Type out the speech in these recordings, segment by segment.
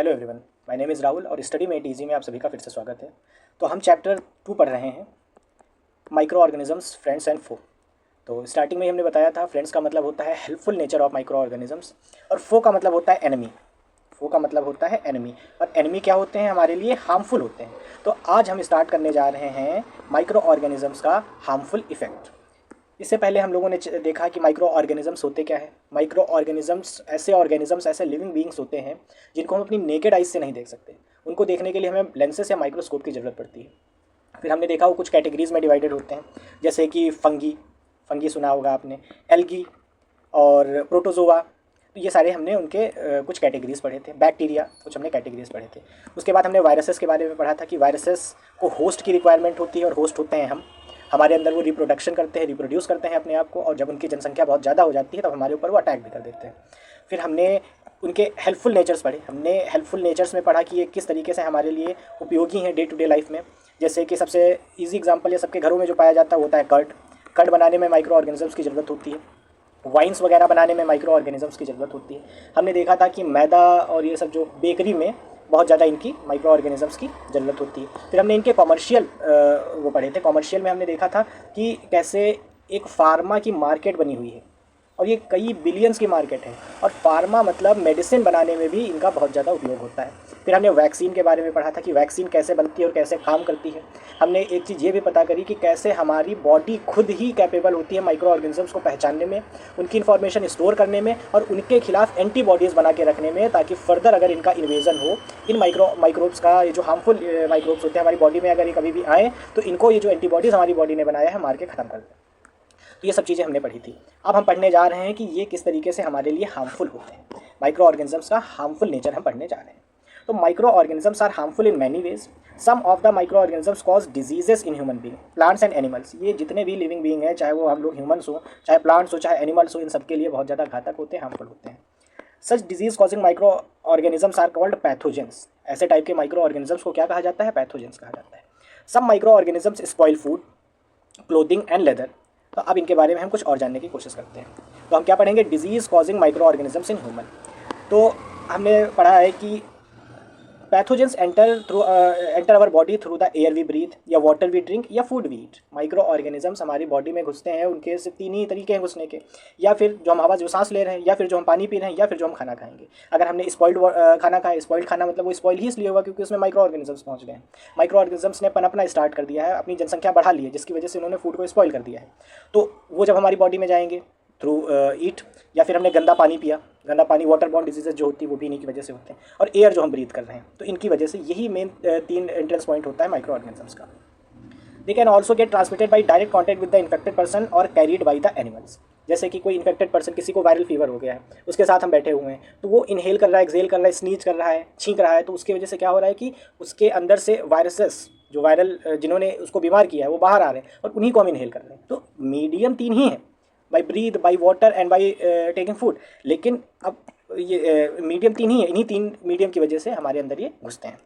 Hello everyone, my name is Rahul और study met easy में आप सभी का फिर से स्वागत है। तो हम चैप्टर 2 पढ़ रहे हैं, माइक्रो ऑर्गेनिजम्स, फ्रेंड्स एंड फो। तो स्टार्टिंग में ही हमने बताया था फ्रेंड्स का मतलब होता है helpful nature of micro organisms और फो का मतलब होता है एनिमी। फो का मतलब होता है एनिमी, और एनिमी क्या होते हैं? हमारे लिए हार्मफुल होते हैं। तो आज हम स्टार्ट करने जा रहे हैं माइक्रो ऑर्गेनिजम्स का हार्मफुल इफेक्ट। इससे पहले हम लोगों ने देखा कि माइक्रो ऑर्गेनिजम्स होते क्या है। माइक्रो ऑर्गेनिजम्स ऐसे लिविंग बीइंग्स होते हैं जिनको हम अपनी नेकेड आइज से नहीं देख सकते। उनको देखने के लिए हमें लेंसेस या माइक्रोस्कोप की ज़रूरत पड़ती है। फिर हमने देखा वो कुछ कैटेगरीज में डिवाइडेड होते हैं, जैसे कि फंगी सुना होगा आपने, एल्गी और प्रोटोजोआ। तो ये सारे हमने उनके कुछ कैटेगरीज पढ़े थे। बैक्टीरिया कुछ हमने कैटेगरीज पढ़े थे। उसके बाद हमने वायरसेस के बारे में पढ़ा था कि वायरसेस को होस्ट की रिक्वायरमेंट होती है और होस्ट होते हैं हम। हमारे अंदर वो रिप्रोडक्शन करते हैं, रिप्रोड्यूस करते हैं अपने आप को, और जब उनकी जनसंख्या बहुत ज़्यादा हो जाती है तब हमारे ऊपर वो अटैक भी कर देते हैं। फिर हमने उनके हेल्पफुल नेचर्स पढ़े। हमने हेल्पफुल नेचर्स में पढ़ा कि ये किस तरीके से हमारे लिए उपयोगी हैं डे टू डे लाइफ में। जैसे कि सबसे ईजी एग्जांपल या सबके घरों में जो पाया जाता है होता है कर्ड। कर्ड बनाने में माइक्रो ऑर्गेनिजम्स की ज़रूरत होती है। वाइन्स वगैरह बनाने में माइक्रो ऑर्गेनिजम्स की ज़रूरत होती है। हमने देखा था कि मैदा और ये सब जो बेकरी में बहुत ज़्यादा इनकी माइक्रो ऑर्गेनिजम्स की ज़रूरत होती है। फिर हमने इनके कॉमर्शियल वो पढ़े थे। कॉमर्शियल में हमने देखा था कि कैसे एक फार्मा की मार्केट बनी हुई है और ये कई बिलियंस की मार्केट है, और फार्मा मतलब मेडिसिन बनाने में भी इनका बहुत ज़्यादा उपयोग होता है। फिर हमने वैक्सीन के बारे में पढ़ा था कि वैक्सीन कैसे बनती है और कैसे काम करती है। हमने एक चीज़ ये भी पता करी कि कैसे हमारी बॉडी खुद ही कैपेबल होती है माइक्रो ऑर्गेनिजम्स को पहचानने में, उनकी इन्फॉर्मेशन स्टोर करने में और उनके खिलाफ एंटीबॉडीज़ बना के रखने में, ताकि फर्दर अगर इनका इन्वेजन हो, इन माइक्रोब्स का, ये जो हार्मफुल माइक्रोब्स होते हैं हमारी बॉडी में, अगर ये कभी भी आए तो इनको ये जो एंटीबॉडीज़ हमारी बॉडी ने बनाया है मार के ख़त्म कर दें। तो ये सब चीज़ें हमने पढ़ी थी। अब हम पढ़ने जा रहे हैं कि ये किस तरीके से हमारे लिए हार्मफुल होते हैं। माइक्रो ऑर्गेनिजम्स का हार्मफुल नेचर हम पढ़ने जा रहे हैं। तो micro organisms are harmful in many ways. Some of the micro organisms cause diseases in human being, plants and animals. ये जितने भी लिविंग बींग हैं, चाहे वो हम लोग ह्यूमन्स हो, चाहे प्लांट्स हो, चाहे एनिमल्स हो, इन सबके लिए बहुत ज़्यादा घातक होते हैं, हार्मफुल होते हैं। Such disease causing micro organisms are called pathogens. ऐसे टाइप के माइक्रो ऑर्गेनिजम्स को क्या कहा जाता है? पैथोजेंस कहा जाता है। Some micro organisms spoil food, clothing and leather. तो अब इनके बारे में हम कुछ और जानने की कोशिश करते हैं। तो हम क्या पढ़ेंगे? Disease causing micro organisms in human. तो हमने पढ़ा है कि pathogens enter our body through the air we breathe, या वाटर वी ड्रिंक, या food we eat. Micro organisms हमारी बॉडी में घुसते हैं, उनके सिर्फ 3 ही तरीके हैं घुसने के। या फिर जो हम हवा जो सांस ले रहे हैं, या फिर जो हम पानी पी रहे हैं, या फिर जो हम खाना खाएंगे। अगर हमने स्पॉइल्ड खाना खाया, स्पॉइल्ड खाना मतलब वो स्पॉइल ही इसलिए होगा क्योंकि उसमें माइक्रो ऑर्गेनिजम्स पहुंच गए हैं। माइक्रो ऑर्गेनिजम्स ने पनपना स्टार्ट कर दिया है, अपनी जनसंख्या बढ़ा ली है, जिसकी वजह से उन्होंने फूड को स्पॉइल कर दिया है। तो वो जब हमारी बॉडी में जाएंगे थ्रू ईट, या फिर हमने गंदा पानी पिया, गंदा पानी, वाटर बॉर्न डिजीजेज जो होती है वो भी इन्हीं की वजह से होते हैं, और एयर जो हम ब्रीथ कर रहे हैं, तो इनकी वजह से यही मेन 3 एंट्रेंस पॉइंट होता है माइक्रो ऑर्गेनिजम्स का। They can also get transmitted by direct contact with the infected person और कैरीड बाई द एनिमल्स। जैसे कि कोई इन्फेक्टेड पर्सन, किसी को वायरल फीवर हो गया है, उसके साथ हम बैठे हुए हैं, तो वो इनहेल कर रहा है, एक्सेल कर रहा है, स्नीज कर रहा है, छींक रहा है, तो उसकी वजह से क्या हो रहा है कि उसके अंदर से वायरसेस, जो वायरल जिन्होंने उसको बीमार किया है, वो बाहर आ रहे हैं और उन्हीं को हम इनहेल कर रहे हैं। तो मीडियम 3 ही हैं, by breathe, by water and by taking food. लेकिन अब ये मीडियम 3 ही है, इन्हीं 3 मीडियम की वजह से हमारे अंदर ये घुसते हैं।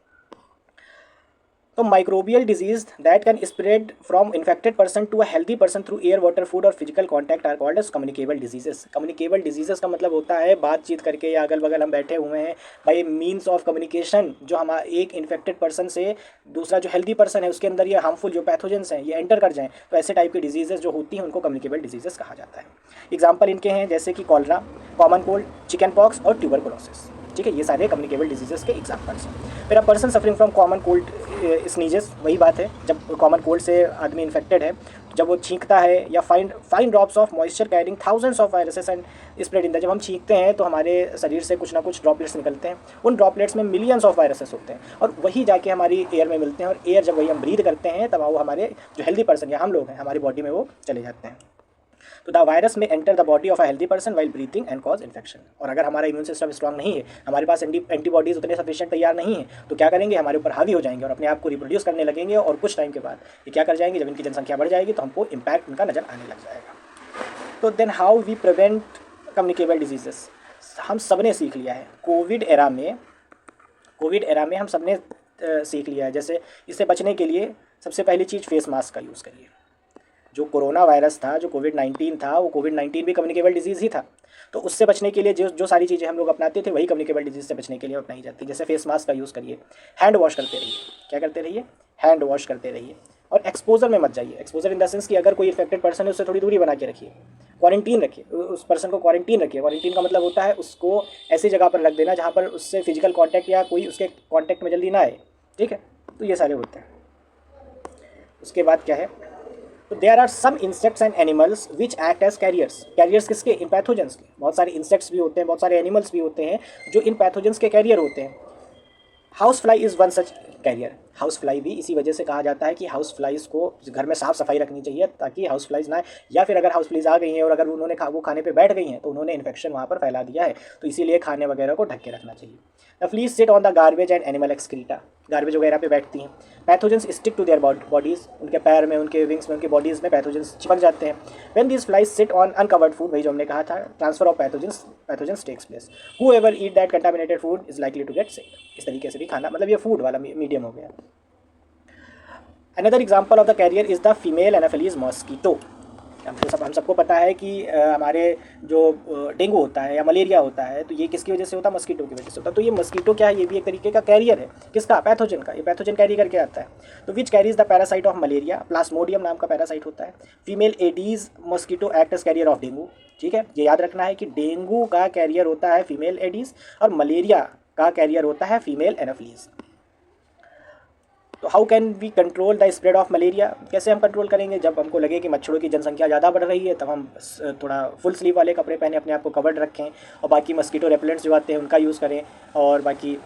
तो microbial disease that can spread from infected person to a healthy person through air, water, food और physical contact are called as communicable diseases. Communicable diseases का मतलब होता है बातचीत करके, या अगल बगल हम बैठे हुए हैं, बाई मीन्स ऑफ कम्युनिकेशन, जो हम एक इन्फेक्टेड पर्सन से दूसरा जो हेल्दी पर्सन है उसके अंदर ये हार्मफुल जो पैथोजेंस हैं ये एंटर कर जाएँ, तो ऐसे टाइप की डिजीजेस जो होती हैं उनको कम्युनिकेबल डिजीजेस कहा जाता है। एग्जाम्पल इनके हैं जैसे कि cholera, common cold, chicken pox और ट्यूबरकुलोसिस। ठीक है, ये सारे कम्युनिकेबल डिजीजेस के एग्जाम्पल्स हैं। फिर a person suffering from common cold sneezes, वही बात है, जब कॉमन कोल्ड से आदमी इन्फेक्टेड है, जब वो छींकता है, या fine drops of moisture carrying thousands of viruses and spread in the, जब हम छींकते हैं तो हमारे शरीर से कुछ ना कुछ ड्रॉपलेट्स निकलते हैं, उन ड्रॉपलेट्स में मिलियंस ऑफ वायरसेस होते हैं, और वही जाके हमारी एयर में मिलते हैं, और एयर जब वही हम ब्रीथ करते हैं तब वो हमारे जो हेल्दी पर्सन या हम लोग हैं हमारी बॉडी में वो चले जाते हैं। तो द वायरस में enter the body of a healthy person while breathing and cause infection. और अगर हमारा इम्यून सिस्टम स्ट्रांग नहीं है, हमारे पास एंटीबॉडीज उतने सफिशिएंट तैयार नहीं है, तो क्या करेंगे? हमारे ऊपर हावी हो जाएंगे और अपने आप को रिप्रोड्यूस करने लगेंगे, और कुछ टाइम के बाद ये क्या कर जाएंगे? जब इनकी जनसंख्या बढ़ जाएगी तो हमको इम्पैक्ट उनका नजर आने लग जाएगा। तो then how we prevent communicable diseases, हम सब ने सीख लिया है कोविड एरा में हम सब ने सीख लिया है। जैसे इससे बचने के लिए सबसे पहली चीज़ फेस मास्क का यूज़ करिए। जो कोरोना वायरस था, जो कोविड-19 था, वो कोविड-19 भी कम्युनिकेबल डिजीज़ ही था। तो उससे बचने के लिए जो जो सारी चीज़ें हम लोग अपनाते थे वही कम्युनिकेबल डिजीज़ से बचने के लिए अपनाई जाती है। जैसे फेस मास्क का यूज़ करिए, हैंड वॉश करते रहिए। क्या करते रहिए? हैंड वॉश करते रहिए। और एक्सपोज़र में मत जाइए। एक्सपोज़र इन द सेंस कि अगर कोई इन्फेक्टेड पर्सन है उससे थोड़ी दूरी बना के रखिए। क्वारंटीन रखिए, उस पर्सन को क्वारंटीन रखिए। क्वारंटीन का मतलब होता है उसको ऐसी जगह पर रख देना जहाँ पर उससे फिजिकल कॉन्टैक्ट या कोई उसके कॉन्टैक्ट में जल्दी ना आए। ठीक है, तो ये सारे होते हैं। उसके बाद क्या है, तो there are some insects and animals which act as carriers. Carriers किसके? इन पैथोजेंस के। बहुत सारे इंसेक्ट्स भी होते हैं, बहुत सारे एनिमल्स भी होते हैं जो इन पैथोजेंस के कैरियर होते हैं। House fly is one such carrier. House fly भी इसी वजह से कहा जाता है कि हाउस फ्लाइज को घर में साफ़ सफाई रखनी चाहिए ताकि हाउस फ्लाइज ना आए, या फिर अगर हाउस फ्लाइज आ गई हैं और अगर उन्होंने वो खाने पे बैठ गई हैं तो उन्होंने इन्फेक्शन वहाँ पर फैला दिया है, तो इसीलिए खाने वगैरह को ढक के रखना चाहिए। The flies sit on the garbage and animal excreta. Garbage वगैरह पे बैठती हैं। Pathogens stick to their bodies. उनके पैर में, उनके विंग्स में, उनके बॉडीज़ में पैथोजेंस चिपक जाते हैं। When these flies sit on uncovered food, वही जो हमने कहा था, transfer of pathogens takes place. Whoever eat that contaminated food is likely to get sick. इस तरीके से भी खाना, मतलब ये फूड वाला मीडियम हो गया। Another example of the carrier is the female anopheles mosquito. हम सबको पता है कि हमारे जो डेंगू होता है या मलेरिया होता है तो ये किसकी वजह से होता है? मस्कीटो की वजह से होता है। तो ये मस्कीटो क्या है? ये भी एक तरीके का कैरियर है। किसका? पैथोजन का। ये पैथोजन कैरी करके आता है। तो which carries the parasite of malaria? Plasmodium नाम का पैरासाइट होता है। Female aedes mosquito act as carrier of dengue. ठीक है, ये याद रखना है कि डेंगू का कैरियर होता है फीमेल एडीज और मलेरिया का कैरियर होता है फीमेल एनाफिलीज। तो how can we control the spread of malaria? कैसे हम कंट्रोल करेंगे? जब हमको लगे कि मच्छरों की जनसंख्या ज़्यादा बढ़ रही है तब हम थोड़ा फुल स्लीव वाले कपड़े पहने, अपने आप को कवर्ड रखें, और बाकी मस्कीटो रेपेलेंट्स जो आते हैं उनका यूज़ करें, और बाकी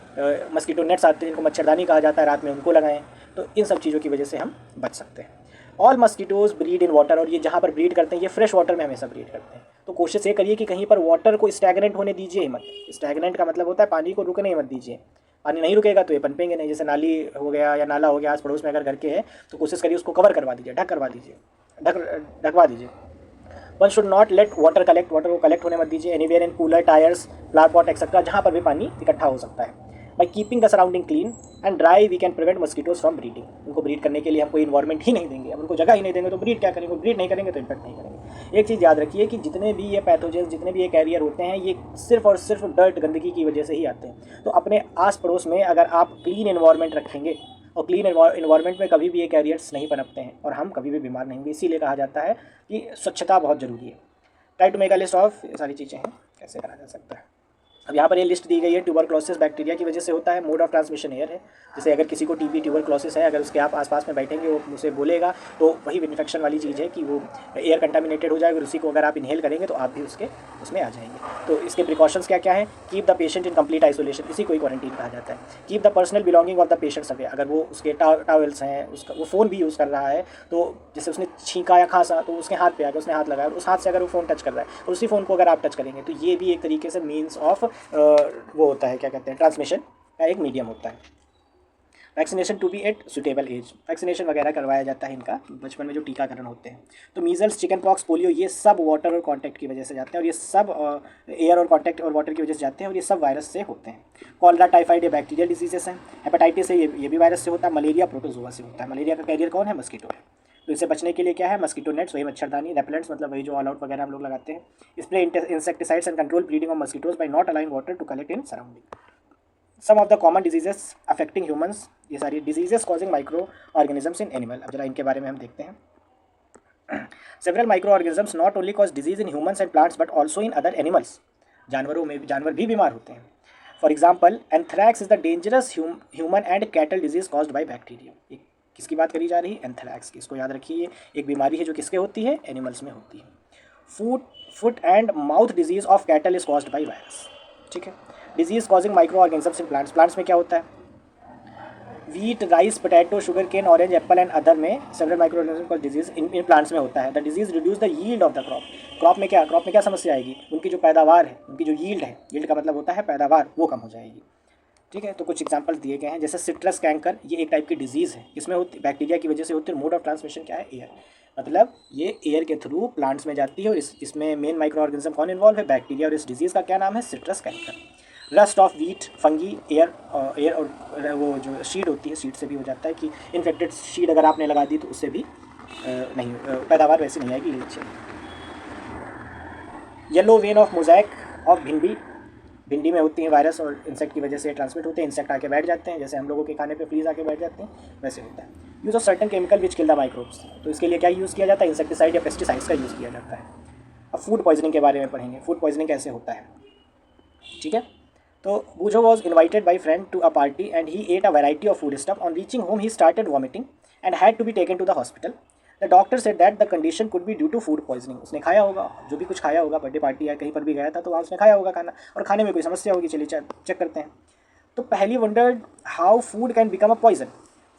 मस्कीटो नेट्स आते हैं जिनको मच्छरदानी कहा जाता है, रात में उनको लगाएं। तो इन सब चीज़ों की वजह से हम बच सकते हैं। All mosquitoes breed in water. और ये जहाँ पर ब्रीड करते हैं ये फ्रेश वाटर में हमेशा ब्रीड करते हैं। तो कोशिश ये करिए कि कहीं पर वाटर को स्टैगनेंट होने दीजिए ही मत। स्टैगनेंट का मतलब होता है पानी को रुकने ही मत दीजिए। पानी नहीं रुकेगा तो ये पनपेंगे नहीं। जैसे नाली हो गया या नाला हो गया आस पड़ोस में अगर घर के है तो कोशिश करिए उसको कवर करवा दीजिए, ढकवा दीजिए। One should not let water collect. Water को कलेक्ट होने मत दीजिए anywhere in cooler, tyres, flower pot etcetera, जहाँ पर भी पानी इकट्ठा हो सकता है। By keeping the surrounding clean and dry we can prevent mosquitoes from breeding. उनको ब्रीड करने के लिए हम कोई इन्वायरमेंट ही नहीं देंगे, हम उनको जगह ही नहीं देंगे तो ब्रीड क्या करेंगे? ब्रीड नहीं करेंगे तो इन्फेक्ट नहीं करेंगे। एक चीज़ याद रखिए कि जितने भी ये पैथोजेंस, जितने भी ये कैरियर होते हैं, ये सिर्फ और सिर्फ डर्ट, गंदगी की वजह से ही आते हैं। तो अपने आस पड़ोस में अगर आप क्लीन इन्वायरमेंट रखेंगे, और क्लीन इन्वायरमेंट में कभी भी ये कैरियर्स नहीं पनपते हैं और हम कभी भी बीमार नहीं होंगे। इसीलिए कहा जाता है कि स्वच्छता बहुत ज़रूरी है। Try to make a list of, ये सारी चीज़ें हैं कैसे करा जा सकता है। अब यहाँ पर ये लिस्ट दी गई है। ट्यूबरक्लोसिस बैक्टीरिया की वजह से होता है। मोड ऑफ ट्रांसमिशन एयर है। जैसे अगर किसी को टीबी, ट्यूबरक्लोसिस है, अगर उसके आप आसपास में बैठेंगे वो उसे बोलेगा तो वही इन्फेक्शन वाली चीज़ है कि वो एयर कंटामिनेटेड हो जाएगा और उसी को अगर आप इनहेल करेंगे तो आप भी उसमें आ जाएंगे। तो इसके प्रिकॉशंस क्या क्या है? Keep the patient in complete isolation, इसी को ही क्वारंटीन कहा जाता है। Keep the personal belonging of the patients away. अगर वो उसके टावल्स हैं, उसका वो फ़ोन भी यूज़ कर रहा है तो जैसे उसने छींका या खांसा तो उसके हाथ पे आ गया, उसने हाथ लगाया, उस हाथ से अगर वो फ़ोन टच कर रहा है और उसी फ़ोन को अगर आप टच करेंगे तो ये भी एक तरीके से मीन्स ऑफ वो होता है, क्या कहते हैं, ट्रांसमिशन का एक मीडियम होता है। Vaccination to be at suitable age. Vaccination वगैरह करवाया जाता है इनका बचपन में जो टीकाकरण होते हैं। तो मीजल्स, चिकन पॉक्स, पोलियो, ये सब वाटर और कांटेक्ट की वजह से जाते हैं, और ये सब एयर और कांटेक्ट और वाटर की वजह से जाते हैं, और ये सब वायरस से होते हैं। कॉलरा, टाइफाइड, ये बैक्टीरियल डिजीजेस हैं। हेपेटाइटिस है, ये भी वायरस से होता है। मलेरिया प्रोटोजोआ से होता है। मलेरिया का कैरियर कौन है? मस्कीटो है। तो इससे बचने के लिए क्या है? मस्कीटो नेट्स, वही मच्छरदानी, रेपेलेंट्स मतलब वही जो ऑल आउट वगैरह हम लोग लगाते हैं। Spray insecticides and control breeding of mosquitoes by not allowing water to collect in surrounding. Some of the common diseases affecting humans, ये सारी diseases causing micro organisms in animal. अब जरा इनके बारे में हम देखते हैं। Several micro organisms not only cause disease in humans and plants but also in other animals. जानवरों में जानवर भी बीमार होते हैं। For example, anthrax is the dangerous human and cattle disease caused by bacteria. किसकी बात करी जा रही है? एंथ्रैक्स की। इसको याद रखिए, एक बीमारी है जो किसके होती है? एनिमल्स में होती है। Foot and mouth disease of cattle is caused by virus. ठीक है। Disease causing micro organisms in plants. Plants में क्या होता है? Wheat, rice, potato, sugar cane, orange, apple and other में several micro organism cause disease in plants में होता है। The disease reduce the yield of the crop. Crop में क्या समस्या आएगी? उनकी जो पैदावार है, उनकी जो यील्ड है, यील्ड का मतलब होता है पैदावार, वो कम हो जाएगी। ठीक है। तो कुछ एग्जांपल्स दिए गए हैं, जैसे सिट्रस कैंकर, ये एक टाइप की डिजीज़ है। इसमें होती बैक्टीरिया की वजह से होती है। मोड ऑफ ट्रांसमिशन क्या है? एयर, मतलब ये एयर के थ्रू प्लांट्स में जाती है, और इसमें मेन माइक्रो ऑर्गेनिज्म कौन इन्वॉल्व है? बैक्टीरिया। और इस डिजीज़ का क्या नाम है? Citrus canker. Rust of wheat, fungi, air और वो जो शीड होती है, शीड से भी हो जाता है कि इन्फेक्टेड शीड अगर आपने लगा दी तो उससे भी नहीं पैदावार वैसी नहीं आएगी। Yellow vein of mosaic of भिंडी, भिंडी में होती हैं वायरस और इंसेक्ट की वजह से ट्रांसमिट होते हैं, इंसेक्ट आके बैठ जाते हैं, जैसे हम लोगों के खाने पे फ्लीज आके बैठ जाते हैं वैसे होता है। Use of certain chemical which kill the microbes, तो इसके लिए क्या यूज़ किया जाता है, इंसेक्टिसाइड या पेस्टिसाइड्स का यूज़ किया जाता है। अब फूड पॉइजनिंग के बारे में पढ़ेंगे, फूड पॉइजनिंग कैसे होता है, ठीक है। तो Boojho was invited by friend to a party and he ate a variety of food stuff. On reaching home he started vomiting and had to be taken to the hospital. The doctor said that the condition could be due to food poisoning. उसने खाया होगा, जो भी कुछ खाया होगा, birthday party या कहीं पर भी गया था तो वहाँ उसने खाया होगा खाना, और खाने में कोई समस्या होगी। चलिए चेक करते हैं। तो पहली wondered how food can become a poison.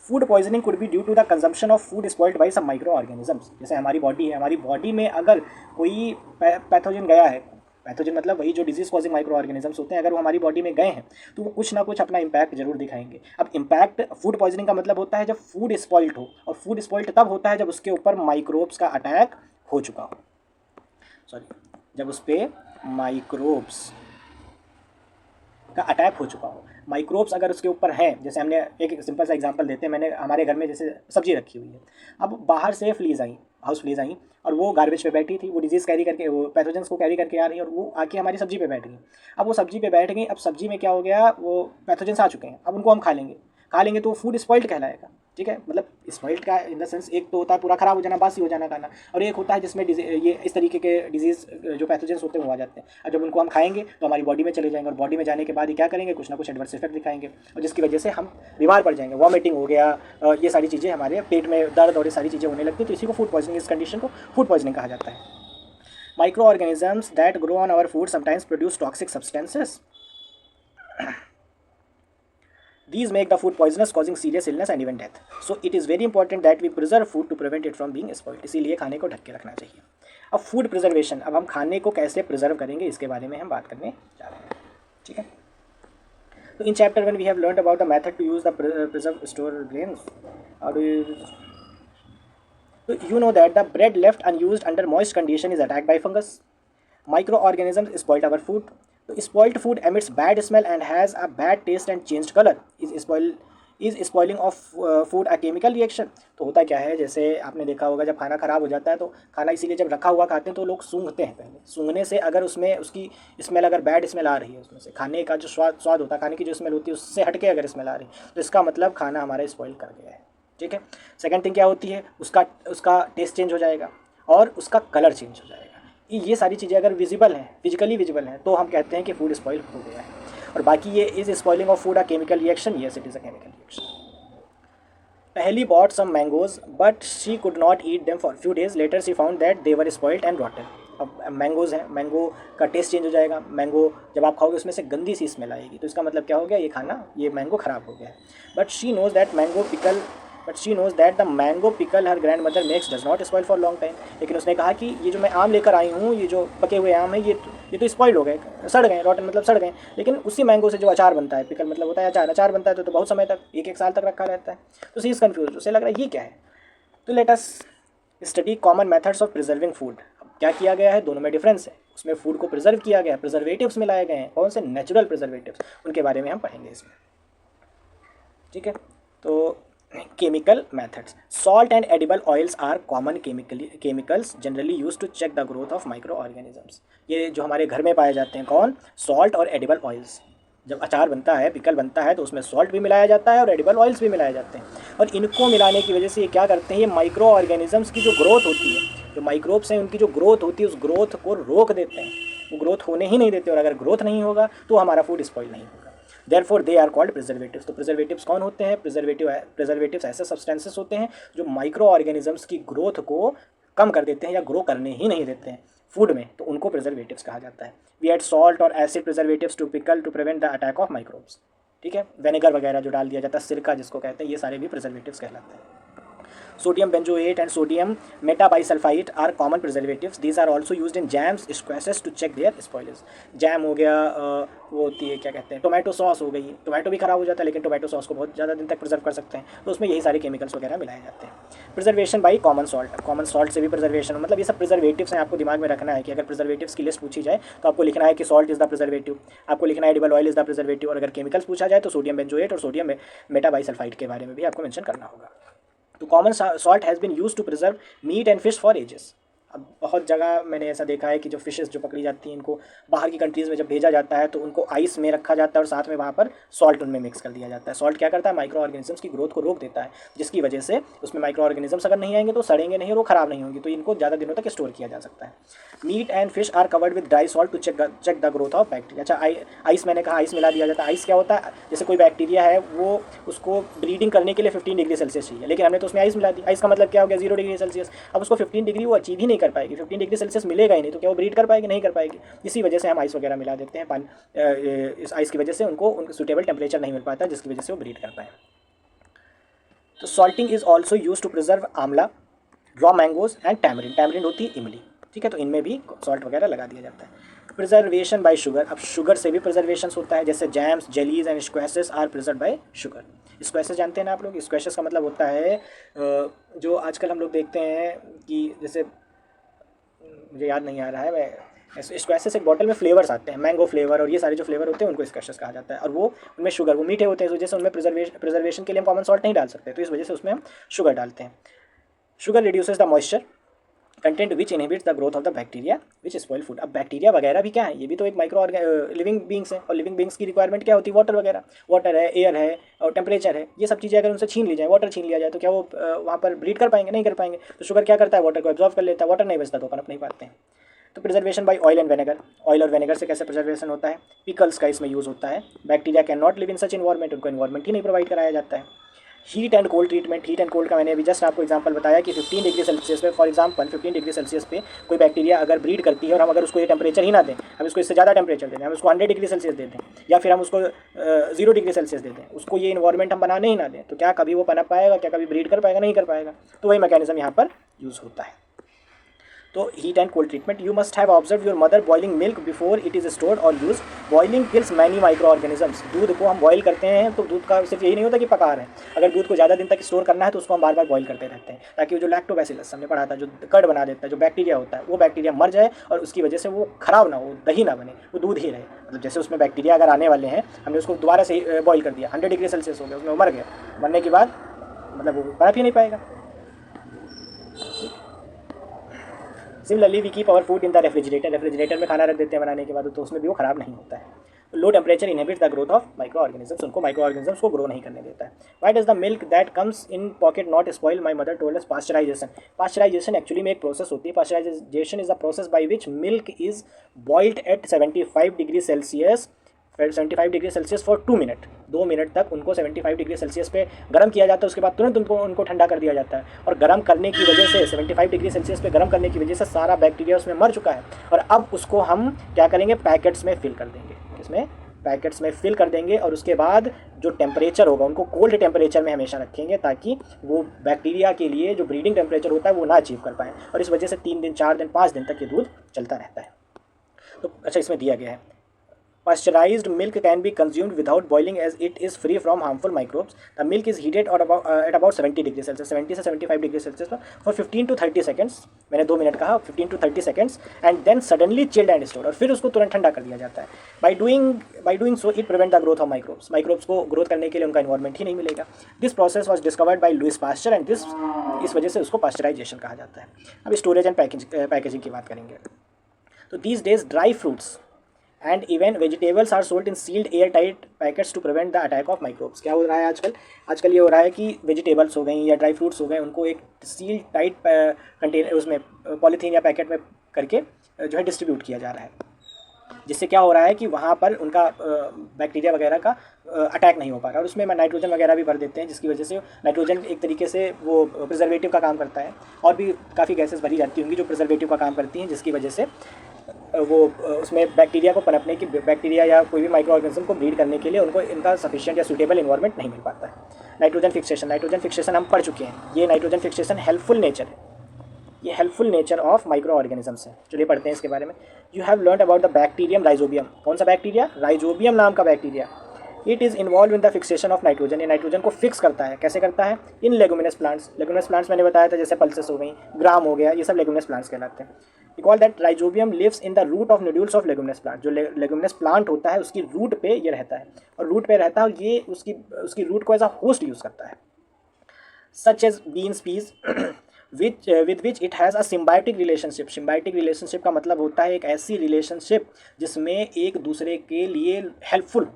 Food poisoning could be due to the consumption of food spoiled by some micro organisms. जैसे हमारी बॉडी है, हमारी बॉडी में अगर कोई पैथोजन गया है, पैथोजन मतलब वही जो डिजीज कॉजिंग माइक्रो ऑर्गेनिजम्स होते हैं, अगर वो हमारी बॉडी में गए हैं तो वो कुछ ना कुछ अपना इम्पैक्ट जरूर दिखाएंगे। अब इम्पैक्ट फूड पॉइजनिंग का मतलब होता है जब फूड स्पॉइल्ड हो, और फूड स्पॉइल्ड तब होता है जब उसके ऊपर माइक्रोब्स का अटैक हो चुका हो, जब उस पर माइक्रोब्स का अटैक हो चुका हो। माइक्रोब्स अगर उसके ऊपर हैं, जैसे हमने एक सिंपल सा एग्जांपल देते हैं, मैंने हमारे घर में जैसे सब्जी रखी हुई है, अब बाहर से फ्लीज आई, हाउस फ्लीज आई, और वो गार्बेज पे बैठी थी, वो डिजीज़ कैरी करके, वो पैथोजेंस को कैरी करके आ रही है, और वो आके हमारी सब्जी पे बैठ गई। अब वो सब्जी पे बैठ गई, अब सब्जी में क्या हो गया, वो पैथोजेंस आ चुके हैं, अब उनको हम खा लेंगे तो फूड स्पॉइल्ड कहलाएगा, ठीक है। मतलब स्पॉइल्ड का इन द सेंस एक तो होता है पूरा ख़राब हो जाना, बासी हो जाना खाना, और एक होता है जिसमें ये इस तरीके के डिजीज़ जो पैथोजेंस होते हैं वो आ जाते हैं। और जब उनको हम खाएंगे तो हमारी बॉडी में चले जाएंगे, और बॉडी में जाने के बाद ही क्या करेंगे, कुछ ना कुछ एडवर्स इफेक्ट दिखाएंगे, और जिसकी वजह से हम बीमार पड़ जाएंगे। वॉमिटिंग हो गया, ये सारी चीज़ें, हमारे पेट में दर्द और ये सारी चीज़ें होने लगती हैं, तो इसी को फूड पॉइजनिंग, इस कंडीशन को फूड पॉइजनिंग कहा जाता है। Micro organisms that grow on our food sometimes produce toxic substances. These make the food poisonous, causing serious illness and even death. So it is very important that we preserve food to prevent it from being spoiled. इसीलिए खाने को ढक के रखना चाहिए। अब food preservation, अब हम खाने को कैसे प्रिजर्व करेंगे इसके बारे में हम बात करने जा रहे हैं, ठीक है। तो in chapter 1 we have learned about the method to use the preserve store grains. और तो you know that the bread left unused under moist condition is attacked by fungus. Micro organisms spoiled our food. तो spoiled food emits bad smell and has a bad taste and changed color. Is spoiling of food a chemical reaction? तो होता क्या है, जैसे आपने देखा होगा जब खाना ख़राब हो जाता है तो खाना इसीलिए जब रखा हुआ खाते हैं तो लोग सूंघते हैं पहले। सूंघने से अगर उसमें उसकी स्मेल, अगर बैड स्मेल आ रही है, उसमें से खाने का जो स्वाद होता है, खाने की जो स्मेल होती है उससे हटके अगर स्मेल आ रही है तो इसका मतलब खाना हमारा स्पॉइल कर गया है, ठीक है। सेकेंड थिंग क्या होती है, उसका टेस्ट चेंज हो जाएगा और उसका कलर चेंज हो जाएगा। ये सारी चीज़ें अगर विजिबल हैं, फिजिकली विजिबल हैं, तो हम कहते हैं कि फूड स्पॉइल हो गया है। और बाकी ये is spoiling of food a chemical reaction? Yes, it is a chemical reaction. Paheli bought some mangoes but she could not eat them for few days, later she found that they were spoiled and rotten. अब mangoes हैं, mango का taste change हो जाएगा, mango जब आप खाओगे उसमें से गंदी सी स्मेल आएगी, तो इसका मतलब क्या हो गया, ये मैंगो ख़राब हो गया है। But she knows that the mango pickle her grand mother makes does not spoil for long time. लेकिन उसने कहा कि ये जो मैं आम लेकर आई हूँ, ये जो पके हुए आम है, ये तो स्पॉइल हो गए, सड़ गए, रॉटन मतलब सड़ गए। लेकिन उसी मैंगो से जो अचार बनता है, पिकल मतलब होता है अचार बनता है, तो बहुत समय तक, एक साल तक रखा रहता है। तो सी इज़ कन्फ्यूज, उसे लग रहा है ये क्या है। तो let us study common methods of preserving food. क्या किया गया है, दोनों में डिफरेंस है। उसमें फूड को प्रिजर्व किया गया है, प्रिजर्वेटिव्स मिलाए गए हैं, कौन से, नेचुरल प्रिजर्वेटिव्स, उनके बारे में हम पढ़ेंगे इसमें, ठीक है। तो chemical methods, salt and edible oils are common chemicals generally use to check the growth of micro organisms. ये जो हमारे घर में पाए जाते हैं, कौन, सॉल्ट और एडिबल ऑयल्स। जब अचार बनता है, पिकल बनता है, तो उसमें सॉल्ट भी मिलाया जाता है और एडिबल ऑयल्स भी मिलाए जाते हैं। और इनको मिलाने की वजह से ये क्या करते हैं, ये माइक्रो ऑर्गेनिजम्स की जो ग्रोथ होती है, जो माइक्रोब्स हैं उनकी जो ग्रोथ होती है, उस ग्रोथ को रोक देते हैं, वो ग्रोथ होने ही नहीं देते। और अगर ग्रोथ नहीं होगा तो हमारा फूड स्पॉइल नहीं होगा। Therefore they are called preservatives. तो प्रिजर्वेटिव्स कौन होते हैं, प्रिजर्वेटिव्स ऐसे सब्सटेंसेस होते हैं जो माइक्रो ऑर्गेनिजम्स की ग्रोथ को कम कर देते हैं या ग्रो करने ही नहीं देते हैं फूड में, तो उनको प्रिजर्वेटिव्स कहा जाता है। वी ऐड सॉल्ट और acid preservatives to pickle to prevent the attack of microbes, ठीक है। विनेगर वगैरह जो डाल दिया जाता है, सिरका जिसको कहते हैं, ये सारे भी प्रिजर्वेटिव्स कहलाते हैं। Sodium benzoate and sodium metabisulfite are common preservatives. These are also used in jams, squashes to check their spoilage. Jam हो गया, वो होती है क्या कहते हैं, टोमेटो सॉस हो गई, टोमेटो भी ख़राब हो जाता है लेकिन टोमेटो सॉस को बहुत ज़्यादा दिन तक प्रिजर्व कर सकते हैं, तो उसमें यही सारे केमिकल्स वगैरह मिलाए जाते हैं। Preservation by common salt, common salt से भी प्रिजर्वेशन, मतलब ये सब प्रिजर्वेटिव्स हैं। आपको दिमाग में रखना है कि अगर प्रिजर्वेटिव्स की लिस्ट पूछी जाए तो आपको लिखना है कि सॉल्ट इज़ द प्रिजर्वेटिव, आपको लिखना है edible oil is the preservative, और अगर केमिकल्स पूछा जाए तो सोडियम बेंजोएट और सोडियम मेटाबाइसल्फाइड के बारे में भी आपको मेंशन करना होगा। तो common salt has been use to preserve meat and fish for ages. अब बहुत जगह मैंने ऐसा देखा है कि जो फिशेस जो पकड़ी जाती हैं इनको बाहर की कंट्रीज़ में जब भेजा जाता है तो उनको आइस में रखा जाता है और साथ में वहाँ पर सॉल्ट उनमें मिक्स कर दिया जाता है। सॉल्ट क्या करता है, माइक्रो ऑर्गेनिजम्स की ग्रोथ को रोक देता है, जिसकी वजह से उसमें माइक्रो ऑर्गेनिजम्स अगर नहीं आएंगे तो सड़ेंगे नहीं और वो ख़राब नहीं होंगी, तो इनको ज़्यादा दिनों तक स्टोर किया जा सकता है। Meat and fish are covered with dry salt to check the growth of bacteria. अच्छा, आइस मैंने कहा आइस मिला दिया जाता है। आइस क्या होता है, जैसे कोई बैक्टीरिया है वो उसको ब्रीडिंग करने के लिए 15 डिग्री सेल्सियस चाहिए, लेकिन हमने तो उसमें आइस मिला दी। आइस का मतलब क्या हो गया, 0 डिग्री सेल्सियस। अब उसको 15 डिग्री वो अचीव ही नहीं कर पाएगी, 15 डिग्री सेल्सियस मिलेगा ही नहीं, तो क्या वो ब्रीड कर पाएगी, नहीं कर पाएगी। इसी वजह से हम आइस वगैरह मिला देते हैं पानी, इस आइस की वजह से उनको सूटेबल टेम्परेचर नहीं मिल पाता, जिसकी वजह से वो ब्रीड कर पाए। तो salting is also use to preserve amla, raw mangoes and tamarind. Tamarind होती है इमली, ठीक है, तो इनमें भी सॉल्ट वगैरह लगा दिया जाता है। प्रिजर्वेशन बाय शुगर, अब शुगर से भी प्रिजर्वेशन होता है, जैसे jams, jellies and squashes are preserve by sugar. Squashes जानते हैं ना आप लोग, स्क्वैशेस का मतलब होता है जो आजकल हम लोग देखते हैं कि जैसे मुझे याद नहीं आ रहा है, मैं स्क्वैशेस एक बॉटल में फ्लेवर्स आते हैं, मैंगो फ्लेवर और ये सारे जो फ्लेवर होते हैं उनको स्क्वैशेस कहा जाता है, और वो उनमें शुगर, वो मीठे होते हैं, इस वजह से उनमें प्रिजर्वेशन के लिए हम कॉमन सॉल्ट नहीं डाल सकते, तो इस वजह से उसमें हम शुगर डालते हैं। Sugar reduces the moisture content which inhibits the growth of the bacteria which spoil food. अब बैक्टीरिया वगैरह भी क्या है, ये भी तो एक माइक्रो लिविंग बींग्स हैं, और लिविंग बींग्स की रिक्वायरमेंट क्या होती है, वाटर वगैरह, वाटर है, एयर है और टेम्परेचर है, ये सब चीज़ें अगर उनसे छीन ली जाए, वाटर छीन लिया जाए, तो क्या वो वहाँ पर ब्रीड कर पाएंगे, नहीं कर पाएंगे। तो शुगर क्या करता है, वाटर को एब्जॉर्व कर लेता है, वाटर नहीं बचता तो पनप नहीं पाते हैं। तो preservation by oil and vinegar, oil और विनेगर से कैसे प्रिजर्वेशन होता है, पिकल्स का इसमें यूज़ होता है। Bacteria can not live in such environment, उनको इन्वायरमेंट ही नहीं प्रोवाइड कराया जाता है। Heat and cold treatment, heat and cold का मैंने अभी जस्ट आपको एग्जांपल बताया कि 15 डिग्री सेल्सियस पे, फॉर एग्जांपल 15 डिग्री सेल्सियस पे कोई बैक्टीरिया अगर ब्रीड करती है और हम अगर उसको ये टेम्परेचर ही ना दें, हम इसको इससे ज़्यादा टेम्परेचर दे दें, हम उसको 100 डिग्री सेल्सियस दे दें, या फिर हम उसको 0 डिग्री सेल्सियस दे दें, उसको ये इन्वायरमेंट हम बनाने ही ना दें, तो क्या कभी वो पनप पाएगा, क्या कभी ब्रीड कर पाएगा, नहीं कर पाएगा। तो वही मैकेनिज्म यहाँ पर यूज़ होता है। तो heat and cold treatment, you must have observe your mother boiling milk before it is stored और use. Boiling kills many micro organisms. दूध को हम बॉईल करते हैं तो दूध का सिर्फ यही नहीं होता कि पका रहे हैं, अगर दूध को ज़्यादा दिन तक स्टोर करना है तो उसको हम बार बार बॉईल करते रहते हैं, ताकि वो जो लैक्टोबैसिलस हमने पढ़ा था, जो कर्ड बना देता है, जो बैक्टीरिया होता है, वो बैक्टीरिया मर जाए और उसकी वजह से वो खराब ना हो, दही ना बने, वो दूध ही रहे। मतलब जैसे उसमें बैक्टीरिया अगर आने वाले हैं, हमने उसको दोबारा से बॉईल कर दिया, 100 डिग्री सेल्सियस हो गया, उसमें मर गया, मरने के बाद मतलब वो पनप ही नहीं पाएगा। Similarly we keep our food in the refrigerator, refrigerator में खाना रख देते हैं बनाने के बाद, तो उसमें भी वो खराब नहीं होता है। Low temperature inhibits the growth of micro organisms, उनको माइक्रो ऑर्गेनिजम्स को ग्रो नहीं करने देता है। Why does the milk that comes in pocket not spoil, my mother told us pasteurization. Pasteurization actually में एक प्रोसेस होती है। Pasteurization is the process by which milk is boiled at 75 degree Celsius 75 degree Celsius for 2 minute, 2 minute तक उनको 75 degree Celsius पे गर्म किया जाता है, उसके बाद तुरंत उनको ठंडा कर दिया जाता है। और गर्म करने की वजह से 75 डिग्री सेल्सियस पे गर्म करने की वजह से सारा बैक्टीरिया उसमें मर चुका है, और अब उसको हम क्या करेंगे, पैकेट्स में फिल कर देंगे, इसमें पैकेट्स में फिल कर देंगे, और उसके बाद जो टेम्परेचर होगा उनको कोल्ड टेम्परेचर में हमेशा रखेंगे, ताकि वो बैक्टीरिया के लिए जो ब्रीडिंग टेम्परेचर होता है वो ना अचीव कर पाएँ, और इस वजह से 3 दिन 4 दिन 5 दिन तक ये दूध चलता रहता है। तो अच्छा, इसमें दिया गया है pasteurized milk can be consumed without boiling as it is free from harmful microbes. The milk is heated at about 70 degree Celsius, 70 से 75 degree Celsius for 15 to 30 seconds, मैंने 2 मिनट कहा, 15 to 30 seconds, and then suddenly chilled and stored, और फिर उसको तुरंत ठंडा कर दिया जाता है। By doing so it prevent the growth of microbes, microbes को ग्रोथ करने के लिए उनका इन्वायरमेंट ही नहीं मिलेगा। This process was discovered by Louis Pasteur and इस वजह से उसको पास्चराइजेशन कहा जाता है। अब स्टोरेज एंड पैकेजिंग की बात करेंगे। तो these days dry fruits and even vegetables are sold in sealed air tight packets to prevent the attack of microbes. क्या हो रहा है आजकल ये हो रहा है कि वेजिटेबल्स हो गई या ड्राई फ्रूट्स हो गए, उनको एक सील्ड टाइट कंटेनर, उसमें पॉलीथीन या पैकेट में करके जो है डिस्ट्रीब्यूट किया जा रहा है, जिससे क्या हो रहा है कि वहाँ पर उनका बैक्टीरिया वगैरह का अटैक नहीं हो पा रहा, और उसमें नाइट्रोजन वगैरह भी भर देते हैं, जिसकी वजह से नाइट्रोजन एक तरीके से वो प्रिजर्वेटिव का काम करता है, और भी काफ़ी गैसेस भरी जाती होंगी जो प्रिजर्वेटिव का काम करती हैं, जिसकी वजह से वो उसमें बैक्टीरिया को पनपने की, बैक्टीरिया या कोई भी माइक्रो ऑर्गेनिज्म को ब्रीड करने के लिए उनको इनका सफिशिएंट या सूटेबल इन्वायरमेंट नहीं मिल पाता है। नाइट्रोजन फिक्सेशन हम पढ़ चुके हैं, ये नाइट्रोजन फिक्सेशन हेल्पफुल नेचर है, ये helpful nature of micro organisms है। चलिए पढ़ते हैं इसके बारे में। You have learn about the bacterium rhizobium. कौन सा बैक्टीरिया? राइजोबियम नाम का bacteria. It is involve in the fixation of nitrogen, ये नाइट्रोजन को फिक्स करता है। कैसे करता है? इन लेगुमिनस प्लांट्स, लेगुमिनस प्लांट्स मैंने बताया था, जैसे पल्सेस हो गई, ग्राम हो गया, ये सब लेगुमिनस प्लांट्स कहलाते हैं। Recall that rhizobium lives in the root of nodules of leguminous plant, जो लेगुमिनस प्लांट होता है उसकी रूट पे ये रहता है, और रूट पे रहता है, और ये उसकी रूट को एज अ होस्ट यूज़ करता है। Such as beans peas with which it has a symbiotic relationship। symbiotic relationship का मतलब होता है एक ऐसी relationship जिसमें एक दूसरे के लिए हेल्पफुल,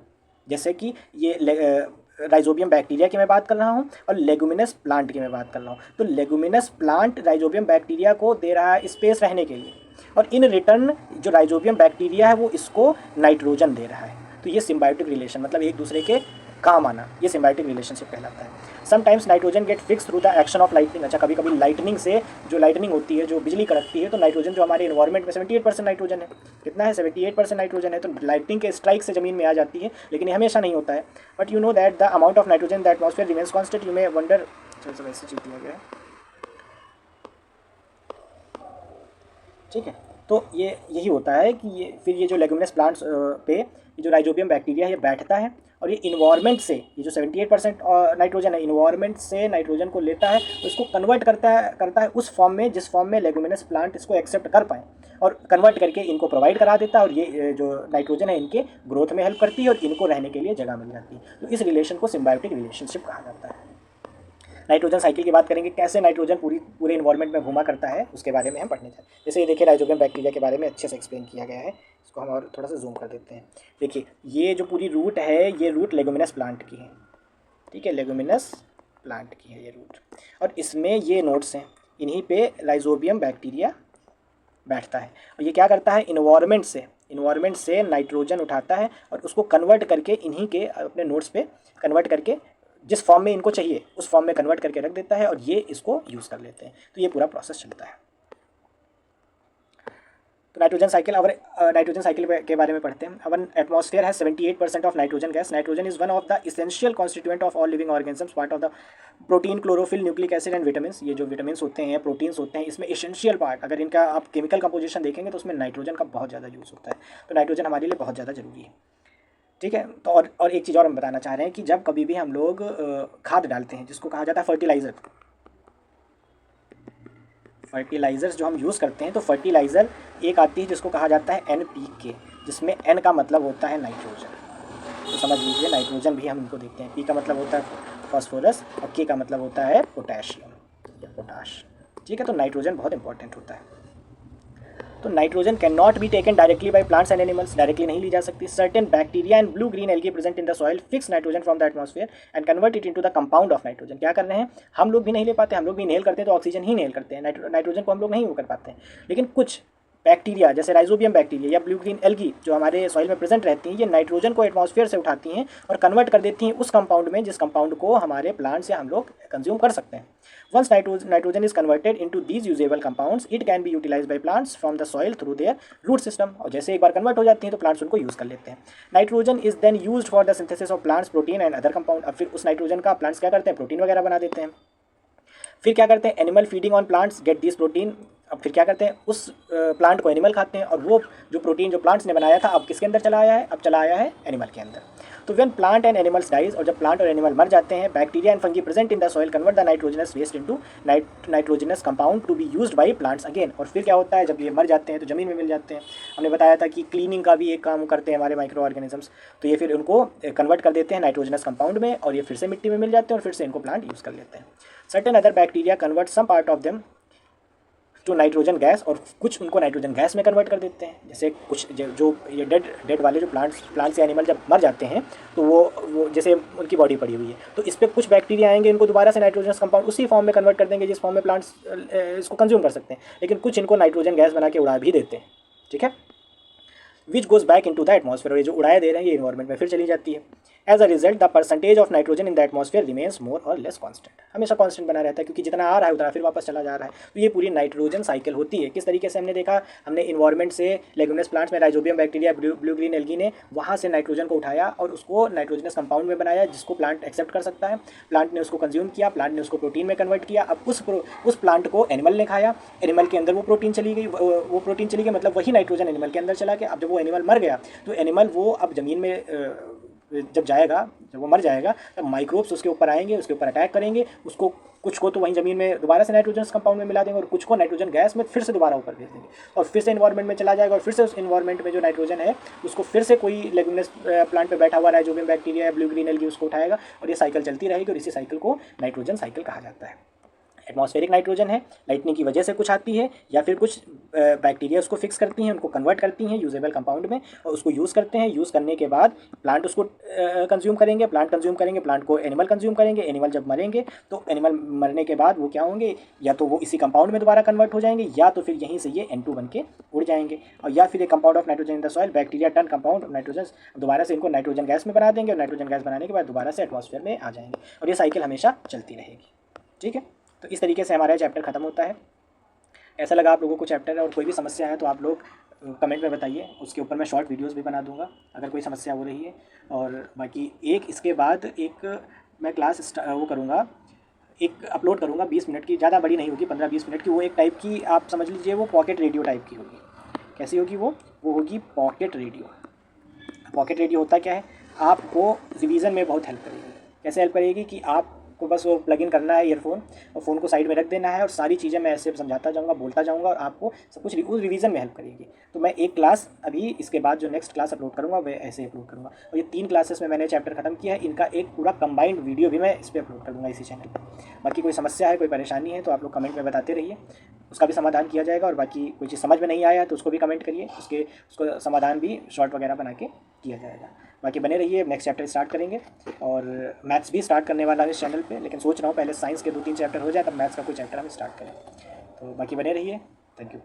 जैसे कि ये राइजोबियम बैक्टीरिया की मैं बात कर रहा हूँ और लेगुमिनस प्लांट की मैं बात कर रहा हूँ। तो लेगुमिनस प्लांट राइजोबियम बैक्टीरिया को दे रहा है स्पेस रहने के लिए, और इन रिटर्न जो राइजोबियम बैक्टीरिया है वो इसको नाइट्रोजन दे रहा है। तो ये सिम्बायोटिक रिलेशन, मतलब एक दूसरे के काम आना, ये सिम्बायोटिक रिलेशनशिप कहलाता है। Sometimes nitrogen get fix through the action of lightning. अच्छा, कभी कभी लाइटनिंग से, जो लाइटनिंग होती है, जो बिजली कड़कती है, तो नाइट्रोजन जो हमारे इन्वायरमेंट में 78% नाइट्रोजन है, कितना है 78% नाइट्रोजन है, तो लाइटनिंग के स्ट्राइक से ज़मीन में आ जाती है, लेकिन ये हमेशा नहीं होता है। But you know that the amount of nitrogen the atmosphere remains constant. You may wonder, वैसे चीज दिया गया है, ठीक है। तो ये यही होता है कि ये फिर ये जो लेगुमिनस प्लांट्स पे ये जो राइजोबियम बैक्टीरिया ये बैठता है और ये इन्वायरमेंट से, ये जो 78% नाइट्रोजन है, इन्वायरमेंट से नाइट्रोजन को लेता है, तो इसको कन्वर्ट करता है उस फॉर्म में जिस फॉर्म में लेगुमिनस प्लांट इसको एक्सेप्ट कर पाए, और कन्वर्ट करके इनको प्रोवाइड करा देता है, और ये जो नाइट्रोजन है इनके ग्रोथ में हेल्प करती है और इनको रहने के लिए जगह मिल जाती है। तो इस रिलेशन को सिम्बायोटिक रिलेशनशिप कहा जाता है। नाइट्रोजन साइकिल की बात करेंगे, कैसे नाइट्रोजन पूरे इन्वायरमेंट में घूमा करता है, उसके बारे में हम पढ़ने जाए। जैसे ये देखिए राइजोबियम बैक्टीरिया के बारे में अच्छे से एक्सप्लेन किया गया है, इसको हम और थोड़ा सा जूम कर देते हैं। देखिए ये जो पूरी रूट है, ये रूट लेगुमिनस प्लांट की है, ठीक है, लेगुमिनस प्लांट की है ये रूट, और इसमें ये नोड्स हैं, इन्हीं पे राइजोबियम बैक्टीरिया बैठता है। और ये क्या करता है, इन्वायरमेंट से नाइट्रोजन उठाता है और उसको कन्वर्ट करके इन्हीं के अपने नोड्स पे कन्वर्ट करके जिस फॉर्म में इनको चाहिए उस फॉर्म में कन्वर्ट करके रख देता है, और ये इसको यूज़ कर लेते हैं। तो ये पूरा प्रोसेस चलता है। तो नाइट्रोजन साइकिल के बारे में पढ़ते हैं। अवर एटमॉस्फेयर है 78% of nitrogen gas. Nitrogen is one of the essential constituent of all living organisms, part of the protein, chlorophyll, nucleic acid and vitamin. ये जो विटामिन होते हैं, प्रोटीन्स होते हैं, इसमें इसेंशियल पार्ट, अगर इनका आप केमिकल कंपोजिशन देखेंगे तो उसमें नाइट्रोजन का बहुत ज़्यादा यूज़ होता है। तो नाइट्रोजन हमारे लिए बहुत ज़्यादा ज़रूरी है, ठीक है। तो और एक चीज़ और हम बताना चाह रहे हैं कि जब कभी भी हम लोग खाद डालते हैं, जिसको कहा जाता है फर्टिलाइज़र्स जो हम यूज़ करते हैं, तो फर्टिलाइज़र एक आती है जिसको कहा जाता है NPK, जिसमें N का मतलब होता है नाइट्रोजन। तो समझ लीजिए नाइट्रोजन भी हम इनको देखते हैं, P का मतलब होता है फॉस्फोरस और K का मतलब होता है पोटेशियम या पोटाश, ठीक है। तो नाइट्रोजन बहुत इंपॉर्टेंट होता है। तो nitrogen can not be taken directly by plants and animals, directly नहीं ली जा सकती। Certain bacteria and blue green algae present in the soil fix nitrogen from the atmosphere and convert it into the compound of nitrogen. क्या कर रहे हैं, हम लोग भी नहीं ले पाते, हम लोग भी इनहेल करते हैं तो ऑक्सीजन ही इनहेल करते हैं, नाइट्रोजन को हम लोग नहीं वो कर पाते हैं। लेकिन कुछ बैक्टीरिया जैसे राइजोबियम बैक्टीरिया या ब्लू ग्रीन एल्गी जो हमारे सॉइल में प्रेजेंट रहती हैं, ये नाइट्रोजन को एटमॉस्फेयर से उठाती हैं और कन्वर्ट कर देती हैं उस कंपाउंड में जिस कंपाउंड को हमारे प्लांट से हम लोग कंज्यूम कर सकते हैं। Once nitrogen is converted into these usable compounds, it can be utilized by plants from the soil through their root system। और जैसे एक बार कन्वर्ट हो जाती हैं तो प्लांट्स उनको यूज़ कर लेते हैं। Nitrogen is then used for the synthesis of plants protein and other compound. अब फिर उस नाइट्रोजन का प्लांट्स क्या करते हैं, प्रोटीन वगैरह बना देते हैं। फिर क्या करते हैं, animal feeding on plants get this protein. अब फिर क्या करते हैं, उस प्लांट को एनिमल खाते हैं और वो जो प्रोटीन जो प्लांट्स ने बनाया था अब किसके अंदर चला आया है, अब चला आया है एनिमल के अंदर। तो when plant and animals dies, और जब प्लांट और एनिमल मर जाते हैं, bacteria and fungi present in the soil convert the nitrogenous waste into nitrogenous compound to be used by plants again. और फिर क्या होता है, जब ये मर जाते हैं तो ज़मीन में मिल जाते हैं। हमने बताया था कि क्लीनिंग का भी एक काम करते हैं हमारे माइक्रो ऑर्गेनिजम्स, तो ये फिर उनको कन्वर्ट कर देते हैं नाइट्रोजनस कंपाउंड में और ये फिर से मिट्टी में मिल जाते हैं और फिर से इनको प्लांट यूज़ कर लेते हैं। Certain other bacteria convert some part of them to nitrogen gas, और कुछ उनको नाइट्रोजन गैस में कन्वर्ट कर देते हैं। जैसे कुछ जो ये डेड वाले जो प्लांट्स या एनिमल जब मर जाते हैं तो वो जैसे उनकी बॉडी पड़ी हुई है, तो इस पर कुछ बैक्टीरिया आएंगे, इनको दोबारा से नाइट्रोजनस कंपाउंड उसी फॉर्म में कन्वर्ट कर देंगे जिस फॉर्म में प्लांट्स इसको कंज्यूम कर सकते हैं। लेकिन कुछ इनको नाइट्रोजन गैस बना के उड़ा भी देते हैं, ठीक है, which goes back into the atmosphere. और ये जो उड़ाए दे रहे हैं ये इन्वायरमेंट में फिर चली जाती है। As a result the percentage of nitrogen in the atmosphere remains more or less constant, हमेशा कांस्टेंट बना रहता है क्योंकि जितना आ रहा है उतना फिर वापस चला जा रहा है। तो ये पूरी नाइट्रोजन साइकिल होती है। किस तरीके से हमने देखा, हमने इन्वायरमेंट से लेगुमिनस प्लांट्स में rhizobium bacteria blue green algae ने वहाँ से नाइट्रोजन को उठाया और उसको नाइट्रोजनस कंपाउंड में बनाया जिसको प्लांट एक्सेप्ट कर सकता है। प्लांट ने उसको कंज्यूम किया, प्लांट ने उसको प्रोटीन में कन्वर्ट किया। अब उस प्लांट को एनिमल ने खाया, एनिमल के अंदर वो प्रोटीन चली गई, मतलब वही नाइट्रोजन एनिमल के अंदर चला गया। अब जब वो एनिमल मर गया तो एनिमल वो अब ज़मीन में जब जाएगा, जब वो मर जाएगा, तब माइक्रोब्स उसके ऊपर आएंगे, उसके ऊपर अटैक करेंगे, उसको कुछ को तो वहीं ज़मीन में दोबारा से नाइट्रोजन कंपाउंड में मिला देंगे और कुछ को नाइट्रोजन गैस में फिर से दोबारा ऊपर भेज देंगे और फिर से इन्वायरमेंट में चला जाएगा और फिर से उस इन्वायरमेंट में जो नाइट्रोजन है उसको फिर से कोई लेगुमिनस प्लांट पे बैठा हुआ राइजोबियम बैक्टीरिया या ब्लू ग्रीन एल्गी उसको उठाएगा और ये साइकिल चलती रहेगी और इसी साइकिल को नाइट्रोजन साइकिल कहा जाता है। एटमॉस्फेरिक नाइट्रोजन है, लाइटनिंग की वजह से कुछ आती है या फिर कुछ बैक्टीरिया उसको फिक्स करती हैं, उनको कन्वर्ट करती हैं यूजेबल कंपाउंड में और उसको यूज़ करते हैं। यूज़ करने के बाद प्लांट उसको कंज्यूम करेंगे, प्लांट को एनिमल कंज्यूम करेंगे। एनिमल जब मरेंगे तो एनिमल मरने के बाद वो क्या होंगे, या तो वो इसी कंपाउंड में दोबारा कन्वर्ट हो जाएंगे या तो फिर यहीं से ये N2 बन के उड़ जाएंगे और या फिर एक compound of nitrogen in the soil, bacteria turn compound of nitrogen, दोबारा से इनको नाइट्रोजन गैस में बना देंगे और नाइट्रोजन गैस बनाने के बाद दोबारा से एटमॉस्फेयर में आ जाएंगे और ये साइकिल हमेशा चलती रहेगी। ठीक है, तो इस तरीके से हमारा चैप्टर ख़त्म होता है। ऐसा लगा आप लोगों को चैप्टर, और कोई भी समस्या है तो आप लोग कमेंट में बताइए, उसके ऊपर मैं शॉर्ट वीडियोस भी बना दूंगा अगर कोई समस्या हो रही है। और बाकी इसके बाद एक मैं क्लास वो करूँगा, एक अपलोड करूँगा 20 मिनट की, ज़्यादा बड़ी नहीं होगी, 15-20 मिनट की। वो एक टाइप की आप समझ लीजिए वो पॉकेट रेडियो टाइप की होगी। कैसी होगी वो होगी पॉकेट रेडियो। पॉकेट रेडियो होता क्या है, आपको रिवीजन में बहुत हेल्प करेगी। कैसे हेल्प करेगी कि आपको बस वो प्लग इन करना है ईयरफोन और फ़ोन को साइड में रख देना है और सारी चीज़ें मैं ऐसे समझाता जाऊँगा, बोलता जाऊँगा और आपको सब कुछ उस रिवीजन में हेल्प करेगी। तो मैं एक क्लास अभी इसके बाद जो नेक्स्ट क्लास अपलोड करूँगा वह ऐसे अपलोड करूँगा और ये 3 क्लासेस में मैंने चैप्टर खत्म किया है, इनका एक पूरा कंबाइंड वीडियो भी मैं इस पर अपलोड कर दूँगा इसी चैनल पर। बाकी कोई समस्या है, कोई परेशानी है तो आप लोग कमेंट में बताते रहिए, उसका भी समाधान किया जाएगा। और बाकी कोई चीज़ समझ में नहीं आया तो उसको भी कमेंट करिए, उसको समाधान भी शॉर्ट वगैरह बना के किया जाएगा। बाकी बने रहिए, नेक्स्ट चैप्टर स्टार्ट करेंगे और मैथ्स भी स्टार्ट करने वाला है इस चैनल पे, लेकिन सोच रहा हूँ पहले साइंस के 2-3 चैप्टर हो जाए तब मैथ्स का कोई चैप्टर हम स्टार्ट करें। तो बाकी बने रहिए, थैंक यू।